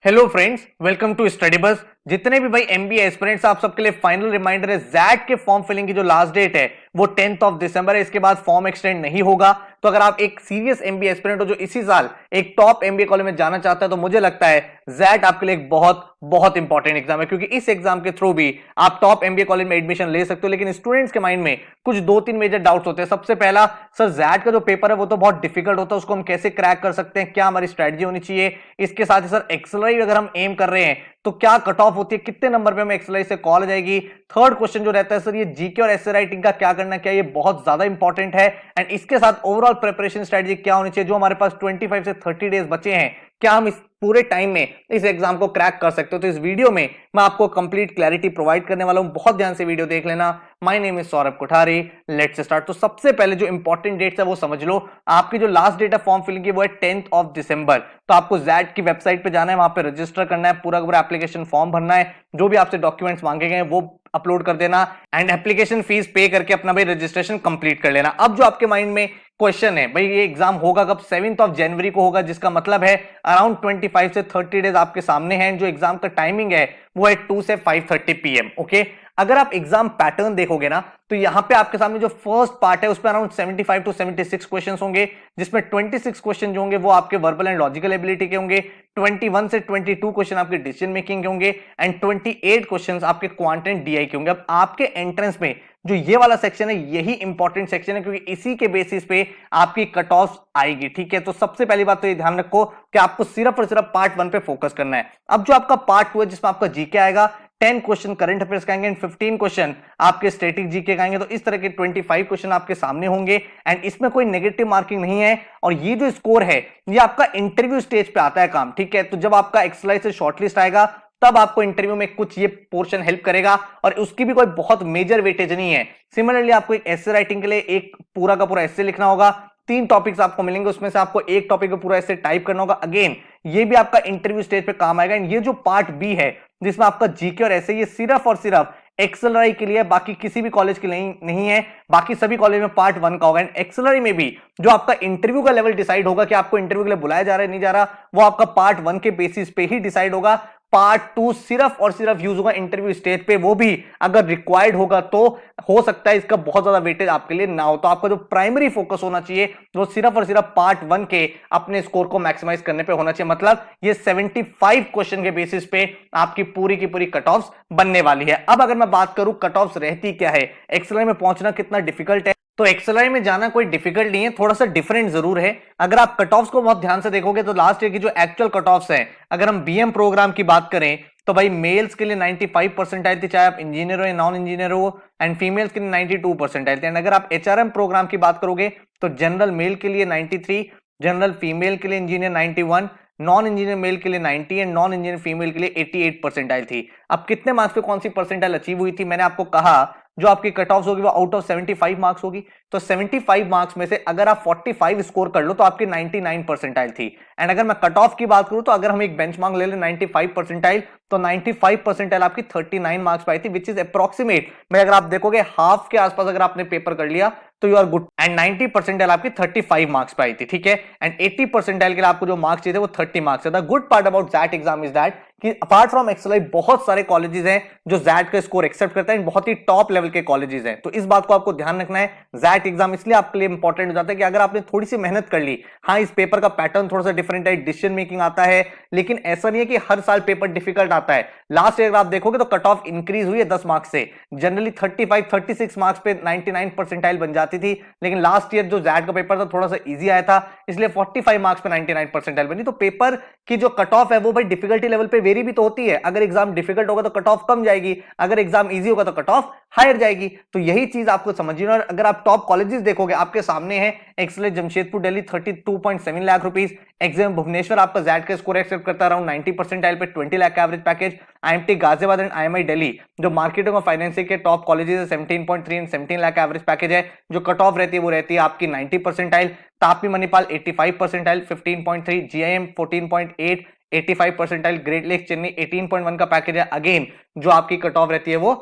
Hello friends, welcome to Study Bus. जितने भी भाई एमबीए एस्पिरेंट्स, आप सबके लिए फाइनल रिमाइंडर है, जैट के फॉर्म फिलिंग की जो लास्ट डेट है वो 10th ऑफ दिसंबर है। इसके बाद फॉर्म एक्सटेंड नहीं होगा। तो अगर आप एक सीरियस एमबीए एस्पिरेंट हो जो इसी साल एक टॉप एमबीए कॉलेज में जाना चाहता है, तो मुझे लगता है जैट आपके लिए एक बहुत बहुत इंपॉर्टेंट एग्जाम है, क्योंकि इस एग्जाम के थ्रू भी आप टॉप एमबीए कॉलेज में एडमिशन ले सकते हो। लेकिन स्टूडेंट्स के माइंड में कुछ दो तीन मेजर डाउट्स होते हैं। सबसे पहला, सर जैट का जो पेपर है वो तो बहुत डिफिकल्ट होता है, उसको हम कैसे क्रैक कर सकते हैं, क्या हमारी स्ट्रेटजी होनी चाहिए। इसके साथ ही सर एक्सएलआई अगर हम एम कर रहे हैं तो क्या कट ऑफ होती है, कितने नंबर पे हमें एक्सएलआई से कॉल जाएगी। थर्ड क्वेश्चन जो रहता है, सर ये जीके और एसए राइटिंग का क्या करना, क्या ये बहुत ज्यादा इंपॉर्टेंट है। एंड इसके साथ ओवरऑल प्रिपरेशन स्ट्रेटजी क्या होनी चाहिए, जो हमारे पास 25 से 30 डेज बचे हैं, क्या हम इस पूरे टाइम में इस एग्जाम को क्रैक कर सकते हो। तो इस वीडियो में मैं आपको कंप्लीट क्लैरिटी प्रोवाइड करने वाला हूं, बहुत ध्यान से वीडियो देख लेना। My name is Saurabh Kothari, let's start. तो सबसे पहले जो इंपॉर्टेंट डेट्स है वो समझ लो। आपकी जो लास्ट डेट है फॉर्म फिलिंग की वो है 10th ऑफ दिसंबर। तो आपको जैट की वेबसाइट पे जाना है, वहां पे रजिस्टर करना है, पूरा पूरा एप्लीकेशन फॉर्म भरना है, जो भी आपसे डॉक्यूमेंट्स मांगे गए वो अपलोड कर देना एंड एप्लीकेशन फीस पे करके अपना भाई रजिस्ट्रेशन कंप्लीट कर लेना। अब जो आपके माइंड में क्वेश्चन है, भाई ये एग्जाम होगा कब, 7th ऑफ जनवरी को होगा, जिसका मतलब है अराउंड 25 से 30 डेज आपके सामने हैं। जो एग्जाम का टाइमिंग है वो है 2 से 5:30 PM। ओके, अगर आप एग्जाम पैटर्न देखोगे ना, तो यहां पे आपके सामने जो फर्स्ट पार्ट है उस पर अराउंड 75 टू 76 क्वेश्चन होंगे, जिसमें 26 क्वेश्चन जो होंगे वो आपके वर्बल एंड लॉजिकल एबिलिटी के होंगे, 21 से 22 क्वेश्चन आपके डिसीजन मेकिंग के होंगे एंड 28 क्वेश्चन आपके क्वांट एंड डीआई के होंगे। अब आपके एंट्रेंस में जो ये वाला सेक्शन है यही इंपॉर्टेंट सेक्शन है, क्योंकि इसी के बेसिस पे आपकी कट ऑफ आएगी। ठीक है, तो सबसे पहली बात तो ये ध्यान रखो कि आपको सिर्फ और सिर्फ पार्ट 1 पे फोकस करना है। अब जो आपका पार्ट 2 है, जिसमें आपका जीके आएगा, 10 क्वेश्चन करंट अफेयर्स का आएंगे एंड 15 क्वेश्चन आपके स्टैटिक जीके का आएंगे। तो इस तरह के 25 क्वेश्चन आपके सामने होंगे एंड इसमें कोई नेगेटिव मार्किंग नहीं है। और ये जो स्कोर है ये आपका इंटरव्यू स्टेज पे आता है काम। ठीक है, तो जब आपका एक्सएलआई से शॉर्टलिस्ट आएगा तब आपको इंटरव्यू में कुछ ये पोर्शन हेल्प करेगा, और उसकी भी कोई बहुत मेजर वेटेज नहीं है। सिमिलरली आपको एक एस्से राइटिंग के लिए एक पूरा का पूरा एस्से लिखना होगा, 3 टॉपिक्स आपको मिलेंगे, उसमें से आपको एक टॉपिक का पूरा एस्से टाइप करना होगा। अगेन ये भी आपका इंटरव्यू स्टेज पे काम आएगा। एंड ये जो पार्ट बी है जिसमें आपका जीके और एस्से, ये सिर्फ और सिर्फ एक्सएलआई के लिए, बाकी किसी भी कॉलेज के लिए नहीं है। बाकी सभी कॉलेज में पार्ट 1 का होगा। एंड एक्सएलआई में भी जो आपका इंटरव्यू का लेवल डिसाइड होगा कि आपको इंटरव्यू के लिए बुलाया जा रहा है नहीं जा रहा, वो आपका पार्ट 1 के बेसिस पे ही डिसाइड होगा। पार्ट 2 सिर्फ और सिर्फ यूज होगा इंटरव्यू स्टेज पे, वो भी अगर रिक्वायर्ड होगा तो हो सकता है इसका बहुत ज्यादा वेटेज आपके लिए ना हो। तो आपका जो प्राइमरी फोकस होना चाहिए वो सिर्फ और सिर्फ पार्ट 1 के अपने स्कोर को मैक्सिमाइज करने पे होना चाहिए। मतलब ये 75 क्वेश्चन के बेसिस पे आपकी पूरी की पूरी कट ऑफ्स बनने वाली है। अब अगर मैं बात करूं कट ऑफ्स रहती क्या है, एक्सएलआई में पहुंचना कितना डिफिकल्ट है, तो एक्सएलआई में जाना कोई डिफिकल्ट नहीं है, थोड़ा सा डिफरेंट जरूर है। अगर आप कट ऑफ्स को बहुत ध्यान से देखोगे तो लास्ट ईयर की जो एक्चुअल कट ऑफ्स है, अगर हम बीएम प्रोग्राम की बात करें तो भाई मेल्स के लिए 95 परसेंटाइल थी, चाहे आप इंजीनियर हो या नॉन इंजीनियर हो, एंड फीमेल्स के लिए 92 परसेंटाइल थी। एंड अगर आप एचआरएम प्रोग्राम की बात करोगे तो जनरल मेल के लिए 93, जनरल फीमेल के लिए इंजीनियर 91, नॉन इंजीनियर मेल के लिए 90 एंड नॉन इंजीनियर फीमेल के लिए 88 परसेंटाइल थी। अब कितने मार्क्स पे कौन सी परसेंटाइल अचीव हुई थी, मैंने आपको कहा जो आपकी कट ऑफ होगी वो आउट ऑफ 75 मार्क्स होगी। तो 75 मार्क्स में से अगर आप 45 स्कोर कर लो तो आपकी 99 परसेंटाइल थी। एंड अगर मैं कट ऑफ की बात करूं तो अगर हम एक बेंचमार्क ले लें 95 परसेंटाइल, तो 95 परसेंटाइल आपकी 39 मार्क्स पे आई थी, विच इज अप्रोक्सीमेट में अगर आप देखोगे हाफ के आसपास अगर आपने पेपर कर लिया तो you are good. And 90 percentile आपकी 35 मार्क्स पे आई थी। ठीक है, एंड 80 परसेंटाइल के लिए आपको जो मार्क्स चाहिए थे वो 30 मार्क्स था। Good part about that exam is that कि अपार्ट फ्रॉम एक्सएलआई बहुत सारे कॉलेजेस हैं जो जैट का स्कोर एक्सेप्ट करते हैं, बहुत ही टॉप लेवल के कॉलेजेस हैं। तो इस बात को आपको ध्यान रखना है। जैट एग्जाम इसलिए आपके लिए इंपॉर्टेंट हो जाता है कि अगर आपने थोड़ी सी मेहनत कर ली, हाँ इस पेपर का पैटर्न थोड़ा सा डिफरेंट है, डिसीजन मेकिंग आता है, लेकिन ऐसा नहीं है कि हर साल पेपर डिफिकल्ट आता है। लास्ट ईयर आप देखोगे तो कट ऑफ इंक्रीज हुई है 10 मार्क्स से, जनरली 35 36 मार्क्स पे 99 परसेंटाइल बन जाती थी, लेकिन लास्ट ईयर जो जैट का पेपर था थोड़ा सा इजी आया था, इसलिए 45 मार्क्स पे 99 परसेंटाइल बनी। तो पेपर की जो कट ऑफ है वो भाई डिफिकल्टी लेवल पे वेरी भी तो होती है। अगर एग्जाम डिफिकल्ट होगा तो कट ऑफ कम जाएगी, अगर एग्जाम इजी होगा तो कट ऑफ हायर जाएगी। तो यही चीज आपको समझिए। और अगर आप टॉप कॉलेजेस देखोगे आपके सामने है XLRI Jamshedpur Delhi 32.7 lakh rupees, exam Bhubaneswar आपका जैट का स्कोर एक्सेप्ट करता है अराउंड 90 परसेंटाइल पे 20 लाख का average package, IMT Ghaziabad and IMEI Delhi जो मार्केटिंग और फाइनेंसिंग के टॉप कॉलेजेस है 17.3 एंड 17 लाख का एवरेज पैकेज है। जो कट ऑफ रहती है वो रहती है आपकी 90 percentile, Tapi Manipal 85 percentile 15.3, GIM 14.8 85 percentile, great lake Chennai 18.1 का पैकेज है। अगेन जो आपकी कट ऑफ रहती है वो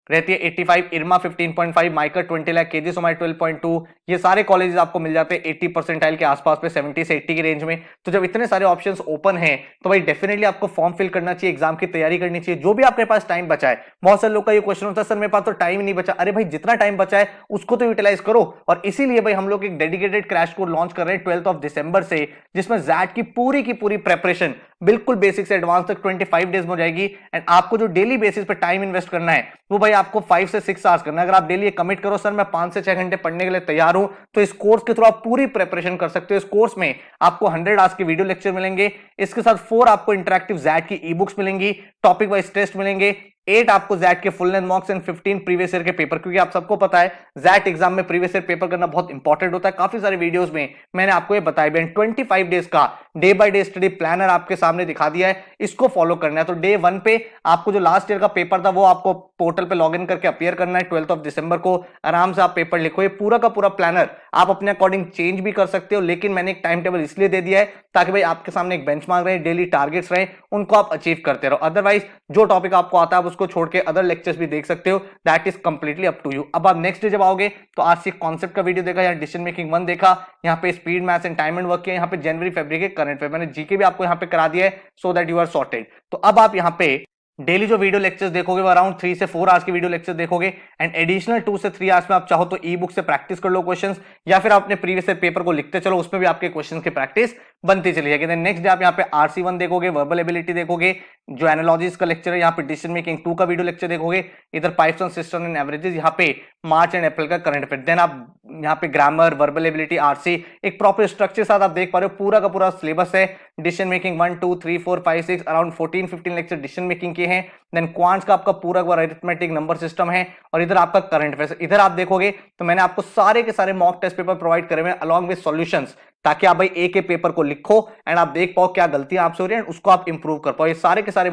रहती है 85, इरमा 15.5, माइकर 20 लाख, केजी सोमाई 12.2, ये सारे कॉलेजेस आपको मिल जाते हैं 80 परसेंटाइल के आसपास पे, 70 से 80 की रेंज में। तो जब इतने सारे ऑप्शंस ओपन हैं तो भाई डेफिनेटली आपको फॉर्म फिल करना चाहिए, एग्जाम की तैयारी करनी चाहिए, जो भी आपके पास टाइम बचा है। बहुत सारे लोग का ये क्वेश्चन होता है सर मेरे पास तो टाइम ही नहीं बचा। अरे भाई जितना टाइम बचा है उसको तो यूटिलाइज करो, और इसीलिए भाई हम लोग एक डेडिकेटेड क्रैश कोर्स लॉन्च कर रहे हैं 12 दिसंबर से, जिसमें जैट की पूरी प्रेपरेशन बिल्कुल बेसिक से एडवांस तक 25 डेज में हो जाएगी। एंड आपको जो डेली बेसिस पे टाइम इन्वेस्ट करना है वो भाई आपको 5 से 6 आवर्स करना है। अगर आप डेली कमिट करो सर मैं 5 से 6 घंटे पढ़ने के लिए तैयार हूं, तो इस कोर्स के थ्रू आप पूरी प्रिपरेशन कर सकते हो। इस कोर्स में आपको 100 आवर्स के वीडियो लेक्चर मिलेंगे, इसके साथ 4 आपको इंटरेक्टिव जैट की ई बुक्स मिलेंगी, टॉपिक वाइज टेस्ट मिलेंगे, 8 आपको जैट के full length मॉक्स and 15 previous year के पेपर, क्योंकि आप सबको पता है जैट एग्जाम में प्रीवियस ईयर पेपर करना बहुत इंपॉर्टेंट होता है। काफी सारे वीडियोस में मैंने आपको ये बताया भी। 25 डेज का day by day study planner आपके सामने दिखा दिया है, इसको फॉलो करना है। तो डे 1 पे आपको जो लास्ट ईयर का पेपर था वो आपको पोर्टल पे लॉग इन करके अपीयर करना है 12 दिसंबर को। आराम से आप पेपर लिखो, ये पूरा का पूरा प्लानर आप अपने अकॉर्डिंग चेंज भी कर सकते हो, लेकिन मैंने एक टाइम टेबल इसलिए दे दिया है ताकि भाई आपके सामने एक बेंचमार्क रहे, डेली टारगेट्स रहे, उनको आप अचीव करते रहो। अदरवाइज जो टॉपिक आपको आता है आप उसको छोड़ के अदर लेक्चर्स भी देख सकते हो, that is completely up to you. अब आप नेक्स्ट डे जब आओगे तो आज से कॉन्सेप्ट का वीडियो देखा, यहाँ डिसीजन मेकिंग 1 देखा, यहाँ पे speed maths and time and work किया, यहाँ पे जनवरी फरवरी के करंट पे मैंने जीके भी आपको यहाँ पे करा दिया है, so that you are sorted. तो अब आप यहाँ पे डेली जो वीडियो लेक्चर्स देखोगे वो अराउंड 3 से 4 आवर्स के वीडियो लेक्चर देखोगे, एंड एडिशनल 2 से 3 आवर्स में आप चाहो तो ई बुक से प्रैक्टिस कर लो क्वेश्चंस, या फिर आप अपने प्रीवियस पेपर को लिखते चलो, उसमें भी आपके क्वेश्चंस की प्रैक्टिस बनती चली जाएगी। देन नेक्स्ट डे आप यहाँ पे RC1 देखोगे, वर्बल एबिलिटी देखोगे, जो एनालॉजीज का लेक्चर है, यहाँ पे डिसीजन मेकिंग 2 का वीडियो लेक्चर देखोगे, इधर pipes and system and averages, यहाँ पे मार्च एंड अप्रैल का करंट अफेयर। देन आप यहाँ पे ग्रामर, वर्बल एबिलिटी, RC एक प्रॉपर स्ट्रक्चर साथ आप देख पा रहे हो, पूरा का पूरा सिलेबस है। Decision making 1 2 3 4 5 6 around 14-15 lecture decision making के हैं। देन क्वांट्स का आपका पूरा अरिथमेटिक नंबर सिस्टम है, और इधर आपका करंट अफेयर्स। इधर आप देखोगे तो मैंने आपको सारे के सारे मॉक टेस्ट पेपर प्रोवाइड करे हुए हैं अलॉन्ग विद सॉल्यूशंस, ताकि आप भाई एक एक पेपर को लिखो एंड आप देख पाओ क्या गलतियां आपसे हो रही है, उसको आप इंप्रूव कर पाओ। ये सारे के सारे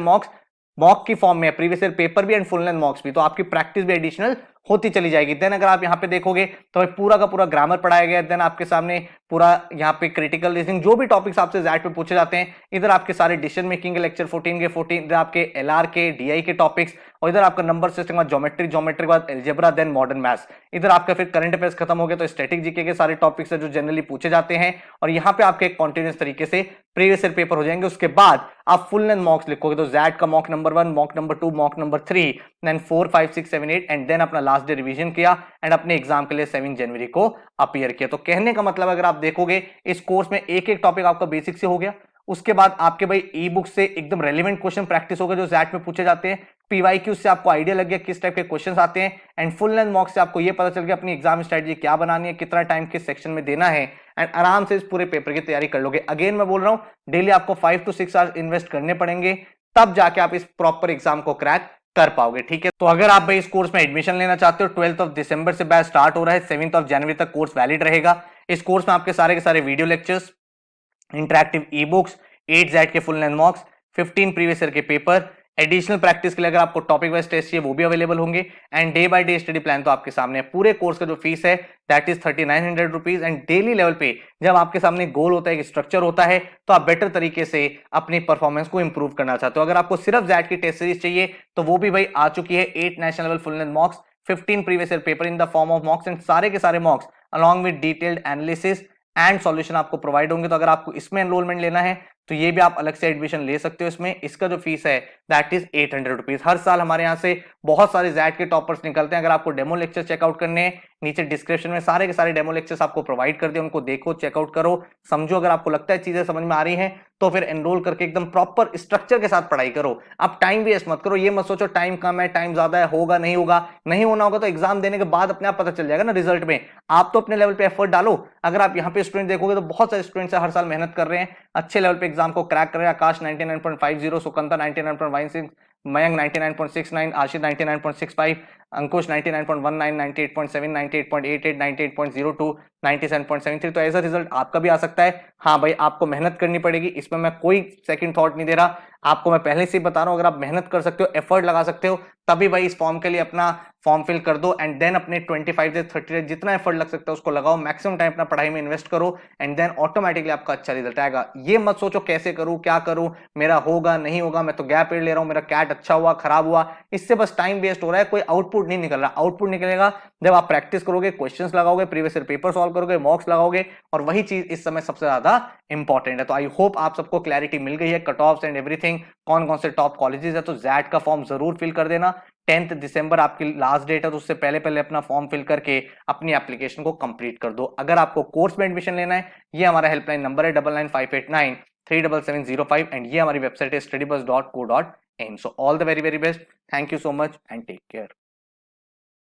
मॉक की फॉर्म में है, प्रीवियस ईयर पेपर भी एंड फुल लेंथ मॉक्स भी, तो आपकी प्रैक्टिस भी एडिशनल होती चली जाएगी। देन अगर आप यहाँ पे देखोगे तो भाई पूरा का पूरा ग्रामर पढ़ाया गया है। देन आपके सामने पूरा यहाँ पे क्रिटिकल रीजनिंग, जो भी टॉपिक्स आपसे जैट पे पूछे जाते हैं, इधर आपके सारे डिसीजन मेकिंग के लेक्चर 14 के 14, इधर आपके LR के DI के टॉपिक्स, और इधर आपका नंबर सिस्टम का ज्योमेट्री के बाद एल्जेब्रा, देन मॉडर्न मैथ्स। इधर आपका फिर करंट अफेयर्स खत्म हो गए तो स्टैटिक जीके के सारे टॉपिक्स है जो जनरली पूछे जाते हैं, और यहाँ पे आपके कॉन्टिन्यूस तरीके से प्रीवियस ईयर पेपर हो जाएंगे। उसके बाद आप फुल लेंथ मॉक्स लिखोगे, तो जैट का mock number 1, mock number 2, mock number 3, then 4 5 6 7 8, and then अपना लास्ट डे रिवीजन किया एंड अपने एग्जाम के लिए 7 जनवरी को अपीयर किया। तो कहने का मतलब अगर आप देखोगे इस कोर्स में एक एक टॉपिक आपका बेसिक से हो गया, उसके बाद आपके भाई ई बुक से एकदम रेलिवेंट क्वेश्चन प्रैक्टिस हो गए जो जैट में पूछे जाते हैं, PYQ से आपको आइडिया लग गया किस टाइप के क्वेश्चंस आते हैं, एंड फुल लेंथ मॉक से आपको ये पता चल गया अपनी एग्जाम स्ट्रेटजी क्या बनानी है, कितना टाइम किस सेक्शन में देना है, एंड आराम से इस पूरे पेपर की तैयारी कर लोगे। अगेन मैं बोल रहा हूं डेली आपको 5 to 6 आवर्स इन्वेस्ट करने पड़ेंगे, तब जाके आप इस प्रॉपर एग्जाम को क्रैक कर पाओगे। ठीक है, तो अगर आप भाई इस कोर्स में एडमिशन लेना चाहते हो, 12 दिसंबर से बैच स्टार्ट हो रहा है, 7 जनवरी तक कोर्स वैलिड रहेगा। इस कोर्स में आपके सारे के सारे video lectures, interactive e books, 8 XAT के full length mocks, 15 previous year के पेपर, एडिशनल प्रैक्टिस के लिए अगर आपको टॉपिक वाइज टेस्ट चाहिए वो भी अवेलेबल होंगे, and day by day study plan तो आपके सामने है। पूरे कोर्स का जो फीस है that is 3900 rupees, and daily level पे जब आपके सामने गोल होता है, एक स्ट्रक्चर होता है, तो आप बेटर तरीके से अपनी परफॉर्मेंस को इंप्रूव करना चाहते हो। अगर आपको सिर्फ जैट की टेस्ट सीरीज चाहिए तो वो भी भाई आ चुकी है, 8 national level full length mocks, 15 previous year paper in the form of मॉक्स, and सारे के सारे मॉक्स along with detailed analysis and solution आपको प्रोवाइड होंगे। तो अगर आपको इसमें एनरोलमेंट लेना है तो ये भी आप अलग से एडमिशन ले सकते हो इसमें। इसका जो फीस है दैट इज 800 रुपीज। हर साल हमारे यहाँ से बहुत सारे जैट के टॉपर्स निकलते हैं। अगर आपको डेमो लेक्चर चेकआउट करने हैं, नीचे डिस्क्रिप्शन में सारे के सारे डेमो लेक्चर्स आपको प्रोवाइड कर दिए, उनको देखो, चेकआउट करो, समझो। अगर आपको लगता है चीजें समझ में आ रही हैं तो फिर एनरोल करके एकदम प्रॉपर स्ट्रक्चर के साथ पढ़ाई करो। आप टाइम वेस्ट मत करो, ये मत सोचो टाइम कम है, टाइम ज्यादा है, होगा नहीं होगा, नहीं होना होगा तो एग्जाम देने के बाद अपने आप पता चल जाएगा ना रिजल्ट में। आप तो अपने लेवल पे एफर्ट डालो। अगर आप यहाँ पे स्टूडेंट देखोगे तो बहुत सारे स्टूडेंट्स हर साल मेहनत कर रहे हैं, अच्छे लेवल पे एग्जाम को क्रैक कर रहे हैं। आकाश 99.50, सुकंता 99.16, मयंक 99.69, आशिष 99.65, अंकुश 99.19, 98.7, 98.88, 98.02, 97.73। तो ऐसा रिजल्ट आपका भी आ सकता है। हाँ भाई, आपको मेहनत करनी पड़ेगी, इसमें मैं कोई सेकंड थॉट नहीं दे रहा। आपको मैं पहले से ही बता रहा हूं, अगर आप मेहनत कर सकते हो, एफर्ट लगा सकते हो, तभी भाई इस फॉर्म के लिए अपना फॉर्म फिल कर दो एंड देन अपने 25 से 30 डेज जितना एफर्ट लग सकता है उसको लगाओ, मैक्सिमम टाइम अपना पढ़ाई में इन्वेस्ट करो एंड देन ऑटोमेटिकली आपका अच्छा रिजल्ट आएगा। ये मत सोचो कैसे करूं, क्या करूं, मेरा होगा नहीं होगा, मैं तो गैप ईयर ले रहा हूं, मेरा कैट अच्छा हुआ खराब हुआ, इससे बस टाइम वेस्ट हो रहा है, कोई आउटपुट नहीं निकल रहा। आउटपुट निकलेगा जब आप प्रैक्टिस करोगे, क्वेश्चंस लगाओगे, प्रीवियस ईयर पेपर सॉल्व करोगे, मॉक्स लगाओगे, और वही चीज इस समय सबसे ज्यादा इंपॉर्टेंट है। तो आई होप आप सबको क्लैरिटी मिल गई है, कट ऑफ्स एंड एवरीथिंग, कौन कौन से टॉप कॉलेजेस है। तो जैट का फॉर्म जरूर फिल कर देना, 10 दिसंबर आपकी लास्ट डेट है, तो उससे पहले पहले अपना फॉर्म फिल करके अपनी एप्लीकेशन को कंप्लीट कर दो। अगर आपको कोर्स में एडमिशन लेना है, ये हमारा हेल्पलाइन नंबर है 9958937705 एंड ये हमारी वेबसाइट है studybus.co.in। So all the very very best, thank you so much and take care.